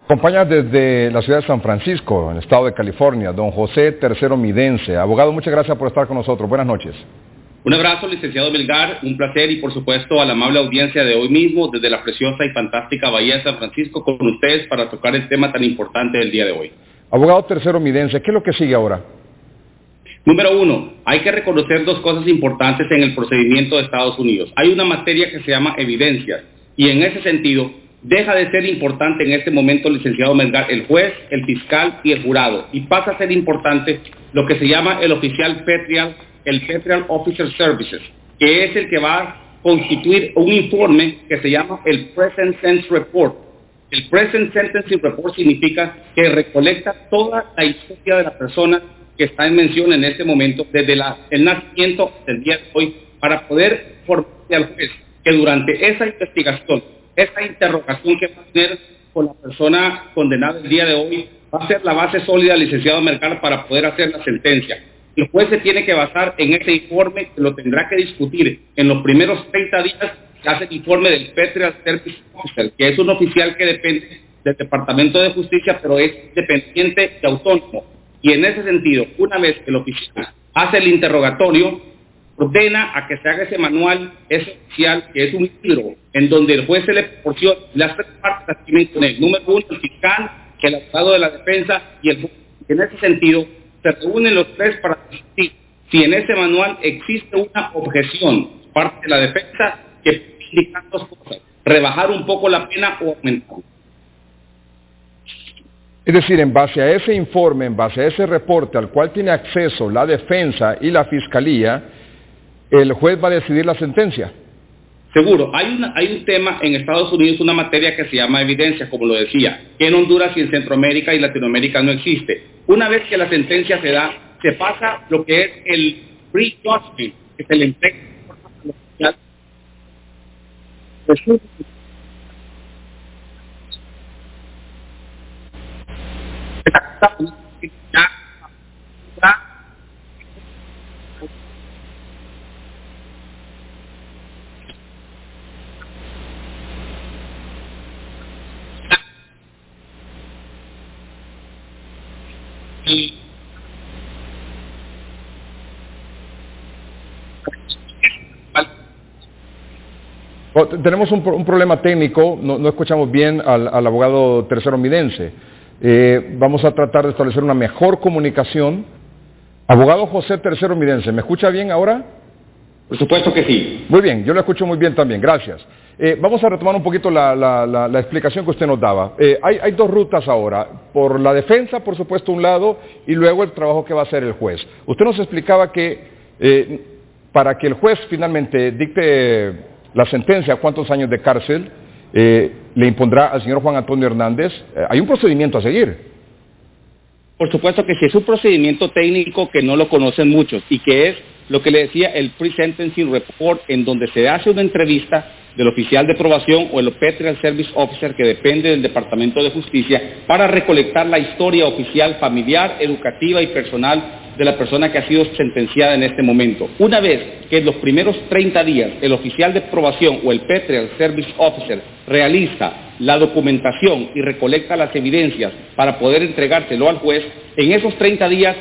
Acompaña desde la ciudad de San Francisco, en el estado de California, don José Tercero Midense. Abogado, muchas gracias por estar con nosotros. Buenas noches. Un abrazo, licenciado Melgar, un placer y por supuesto a la amable audiencia de hoy mismo desde la preciosa y fantástica Bahía de San Francisco con ustedes para tocar el tema tan importante del día de hoy. Abogado Tercero Midense, ¿qué es lo que sigue ahora? Número uno, hay que reconocer dos cosas importantes en el procedimiento de Estados Unidos. Hay una materia que se llama evidencias y en ese sentido deja de ser importante en este momento, licenciado Melgar, el juez, el fiscal y el jurado, y pasa a ser importante lo que se llama el oficial Federal, el Federal Officer Services, que es el que va a constituir un informe que se llama el Present Sentence Report. El Present Sentencing Report significa que recolecta toda la historia de la persona que está en mención en este momento, desde el nacimiento del día de hoy, para poder formarle al juez que durante esa investigación, esa interrogación que va a tener con la persona condenada el día de hoy, va a ser la base sólida, licenciado Melgar, para poder hacer la sentencia. El juez se tiene que basar en ese informe, que lo tendrá que discutir en los primeros 30 días, que hace el informe del Federal Service Officer, que es un oficial que depende del Departamento de Justicia, pero es independiente y autónomo. Y en ese sentido, una vez que el oficial hace el interrogatorio, ordena a que se haga ese manual, ese oficial, que es un libro, en donde el juez se le proporciona las tres partes las tienen con él. Número uno, el fiscal, el abogado de la defensa y el juez. En ese sentido, se reúnen los tres para discutir si en ese manual existe una objeción parte de la defensa que indica dos cosas: rebajar un poco la pena o aumentarla. Es decir, en base a ese informe, en base a ese reporte al cual tiene acceso la defensa y la fiscalía, el juez va a decidir la sentencia. Seguro. Hay un tema en Estados Unidos, una materia que se llama evidencia, como lo decía, que en Honduras y en Centroamérica y Latinoamérica no existe. Una vez que la sentencia se da, se pasa lo que es el pre-judgment, que se le entrega al oficial. Tenemos un problema técnico, no escuchamos bien al abogado Tercero Midense. Vamos a tratar de establecer una mejor comunicación. Abogado José Tercero Midense, ¿me escucha bien ahora? Por supuesto que sí. Muy bien, yo lo escucho muy bien también, gracias. Vamos a retomar un poquito la explicación que usted nos daba. Hay dos rutas ahora, por la defensa, por supuesto, un lado, y luego el trabajo que va a hacer el juez. Usted nos explicaba que para que el juez finalmente dicte la sentencia, cuántos años de cárcel le impondrá al señor Juan Antonio Hernández, hay un procedimiento a seguir. Por supuesto que sí, es un procedimiento técnico que no lo conocen muchos y que es lo que le decía el Pre-Sentencing Report, en donde se hace una entrevista del oficial de probación o el Federal Service Officer, que depende del Departamento de Justicia, para recolectar la historia oficial, familiar, educativa y personal de la persona que ha sido sentenciada en este momento. Una vez que en los primeros 30 días el oficial de probación o el Federal Service Officer realiza la documentación y recolecta las evidencias para poder entregárselo al juez, en esos 30 días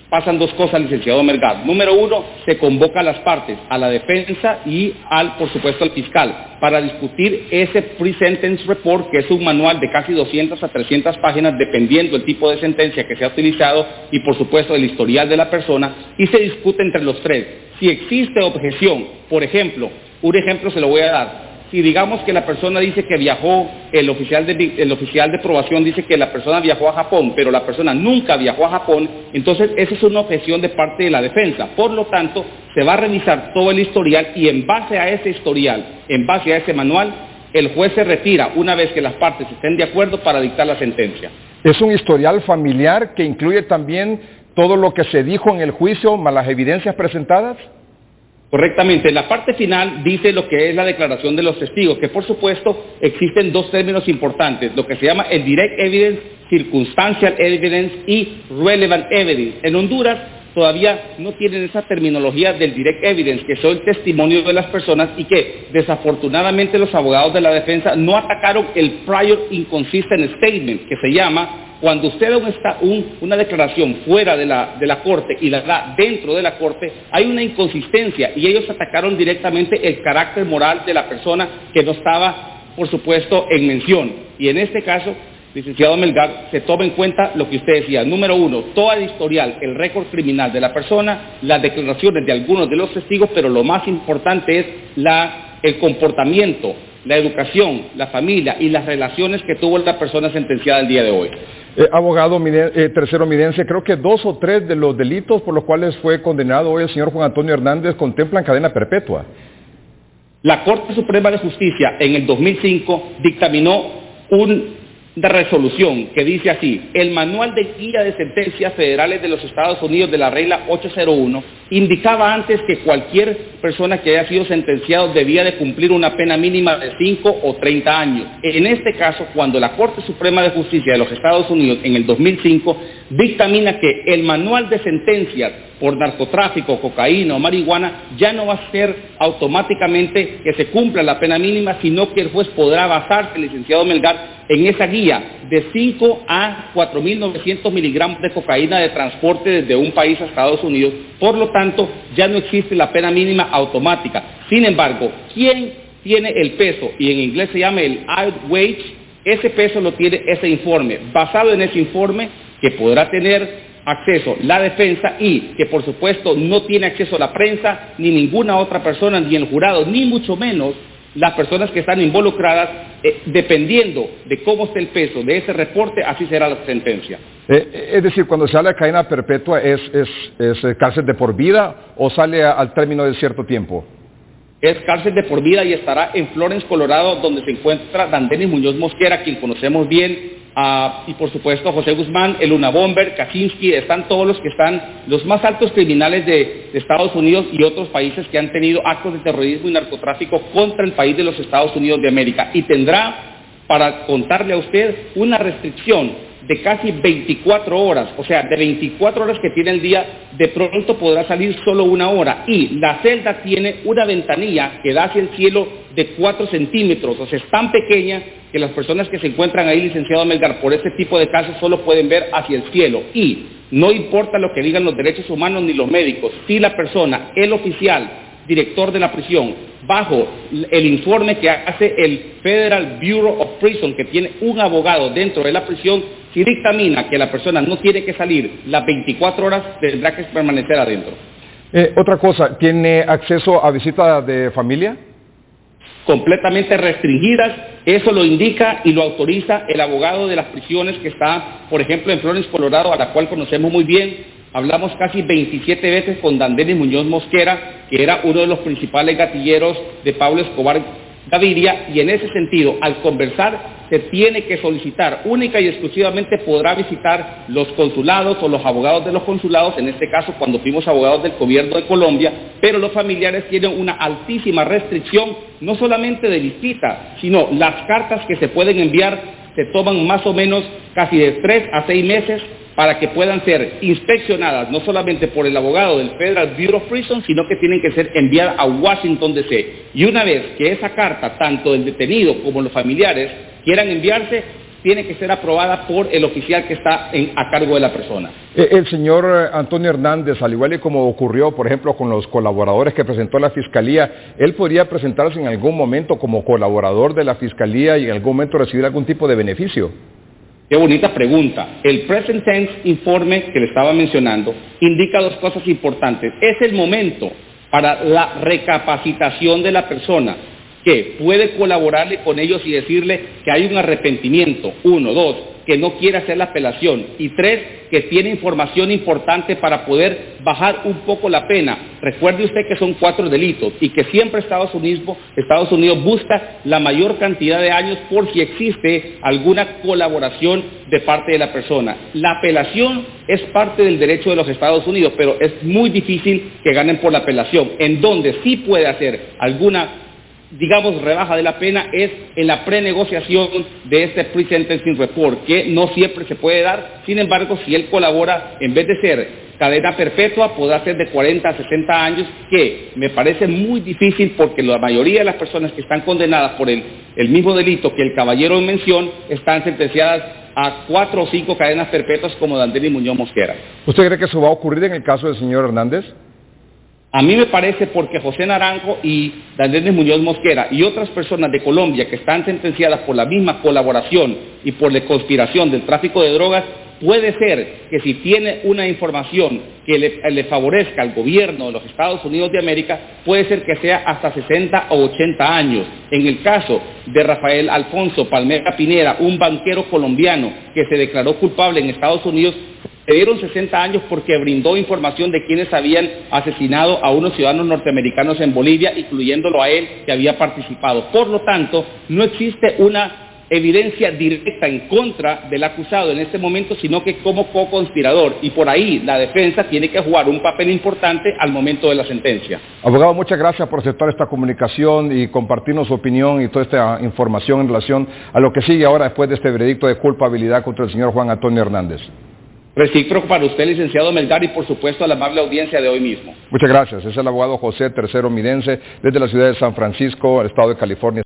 pasan dos cosas, licenciado Melgar. Número uno, se convoca a las partes, a la defensa y por supuesto al fiscal, para discutir ese Pre-Sentence Report, que es un manual de casi 200 a 300 páginas, dependiendo del tipo de sentencia que se ha utilizado y por supuesto el historial de la persona, y se discute entre los tres. Si existe objeción, por ejemplo, un ejemplo se lo voy a dar. Si digamos que la persona dice que viajó, el oficial de probación dice que la persona viajó a Japón, pero la persona nunca viajó a Japón, entonces esa es una objeción de parte de la defensa. Por lo tanto, se va a revisar todo el historial y en base a ese historial, en base a ese manual, el juez se retira una vez que las partes estén de acuerdo para dictar la sentencia. Es un historial familiar que incluye también todo lo que se dijo en el juicio, más las evidencias presentadas. Correctamente. En la parte final dice lo que es la declaración de los testigos, que por supuesto existen dos términos importantes, lo que se llama el direct evidence, circumstantial evidence y relevant evidence. En Honduras todavía no tienen esa terminología del direct evidence, que son el testimonio de las personas, y que desafortunadamente los abogados de la defensa no atacaron el prior inconsistent statement, que se llama cuando usted da una declaración fuera de la corte y la da dentro de la corte, hay una inconsistencia, y ellos atacaron directamente el carácter moral de la persona que no estaba, por supuesto, en mención. Y en este caso, licenciado Melgar, se toma en cuenta lo que usted decía. Número uno, todo el historial, el récord criminal de la persona, las declaraciones de algunos de los testigos, pero lo más importante es el comportamiento, la educación, la familia y las relaciones que tuvo la persona sentenciada el día de hoy. Abogado tercero Midense, creo que 2 o 3 de los delitos por los cuales fue condenado hoy el señor Juan Antonio Hernández contemplan cadena perpetua. La Corte Suprema de Justicia en el 2005 dictaminó una resolución que dice así: el manual de guía de sentencias federales de los Estados Unidos de la regla 801 indicaba antes que cualquier persona que haya sido sentenciado debía de cumplir una pena mínima de 5 o 30 años. En este caso, cuando la Corte Suprema de Justicia de los Estados Unidos en el 2005 dictamina que el manual de sentencias por narcotráfico, cocaína o marihuana ya no va a ser automáticamente que se cumpla la pena mínima, sino que el juez podrá basarse, licenciado Melgar, en esa guía de 5 a 4.900 miligramos de cocaína de transporte desde un país a Estados Unidos. Por lo tanto, ya no existe la pena mínima automática. Sin embargo, ¿quién tiene el peso? Y en inglés se llama el outweigh. Ese peso lo tiene ese informe. Basado en ese informe, que podrá tener acceso la defensa y que por supuesto no tiene acceso a la prensa, ni ninguna otra persona, ni el jurado, ni mucho menos las personas que están involucradas, dependiendo de cómo esté el peso de ese reporte, así será la sentencia. Es decir, cuando se habla de cadena perpetua, ¿es cárcel de por vida o sale al término de cierto tiempo? Es cárcel de por vida y estará en Florence, Colorado, donde se encuentra Dandenis Muñoz Mosquera, quien conocemos bien, y por supuesto José Guzmán, Eluna Bomber, Kaczynski. Están todos los que están, los más altos criminales de Estados Unidos y otros países que han tenido actos de terrorismo y narcotráfico contra el país de los Estados Unidos de América. Y tendrá, para contarle a usted, una restricción de casi 24 horas, o sea, de 24 horas que tiene el día, de pronto podrá salir solo 1 hora, y la celda tiene una ventanilla que da hacia el cielo de 4 centímetros, o sea, es tan pequeña que las personas que se encuentran ahí, licenciado Melgar, por este tipo de casos solo pueden ver hacia el cielo, y no importa lo que digan los derechos humanos ni los médicos, si la persona, el oficial, director de la prisión, bajo el informe que hace el Federal Bureau of Prison, que tiene un abogado dentro de la prisión, si dictamina que la persona no tiene que salir las 24 horas, tendrá que permanecer adentro. Otra cosa, ¿tiene acceso a visitas de familia? Completamente restringidas, eso lo indica y lo autoriza el abogado de las prisiones que está, por ejemplo, en Florence, Colorado, a la cual conocemos muy bien. Hablamos casi 27 veces con Dandenis Muñoz Mosquera, que era uno de los principales gatilleros de Pablo Escobar Gaviria, y en ese sentido, al conversar, se tiene que solicitar, única y exclusivamente podrá visitar los consulados o los abogados de los consulados, en este caso cuando fuimos abogados del gobierno de Colombia, pero los familiares tienen una altísima restricción, no solamente de visita, sino las cartas que se pueden enviar se toman más o menos casi de 3 a 6 meses para que puedan ser inspeccionadas no solamente por el abogado del Federal Bureau of Prison, sino que tienen que ser enviadas a Washington D.C. Y una vez que esa carta, tanto el detenido como los familiares, quieran enviarse, tiene que ser aprobada por el oficial que está a cargo de la persona. El señor Antonio Hernández, al igual que como ocurrió, por ejemplo, con los colaboradores que presentó la Fiscalía, ¿él podría presentarse en algún momento como colaborador de la Fiscalía y en algún momento recibir algún tipo de beneficio? Qué bonita pregunta. El present tense informe que le estaba mencionando indica 2 cosas importantes. Es el momento para la recapacitación de la persona, que puede colaborarle con ellos y decirle que hay un arrepentimiento, 1, 2, que no quiere hacer la apelación, y 3, que tiene información importante para poder bajar un poco la pena. Recuerde usted que son 4 delitos y que siempre Estados Unidos busca la mayor cantidad de años por si existe alguna colaboración de parte de la persona. La apelación es parte del derecho de los Estados Unidos, pero es muy difícil que ganen por la apelación. En donde sí puede hacer alguna, digamos, rebaja de la pena es en la prenegociación de este pre-sentencing report, que no siempre se puede dar. Sin embargo, si él colabora, en vez de ser cadena perpetua, podrá ser de 40 a 60 años, que me parece muy difícil porque la mayoría de las personas que están condenadas por el mismo delito que el caballero en mención están sentenciadas a 4 o 5 cadenas perpetuas como Dandenis Muñoz Mosquera. ¿Usted cree que eso va a ocurrir en el caso del señor Hernández? A mí me parece porque José Naranjo y Dandenis Muñoz Mosquera y otras personas de Colombia que están sentenciadas por la misma colaboración y por la conspiración del tráfico de drogas, puede ser que si tiene una información que le favorezca al gobierno de los Estados Unidos de América, puede ser que sea hasta 60 o 80 años. En el caso de Rafael Alfonso Palmera Pineda, un banquero colombiano que se declaró culpable en Estados Unidos, le dieron 60 años porque brindó información de quienes habían asesinado a unos ciudadanos norteamericanos en Bolivia, incluyéndolo a él, que había participado. Por lo tanto, no existe una evidencia directa en contra del acusado en este momento, sino que como co-conspirador, y por ahí la defensa tiene que jugar un papel importante al momento de la sentencia. Abogado, muchas gracias por aceptar esta comunicación y compartirnos su opinión y toda esta información en relación a lo que sigue ahora después de este veredicto de culpabilidad contra el señor Juan Antonio Hernández. Recíproco para usted, licenciado Melgar, y por supuesto a la amable audiencia de hoy mismo. Muchas gracias. Es el abogado José Tercero Midense, desde la ciudad de San Francisco, el estado de California.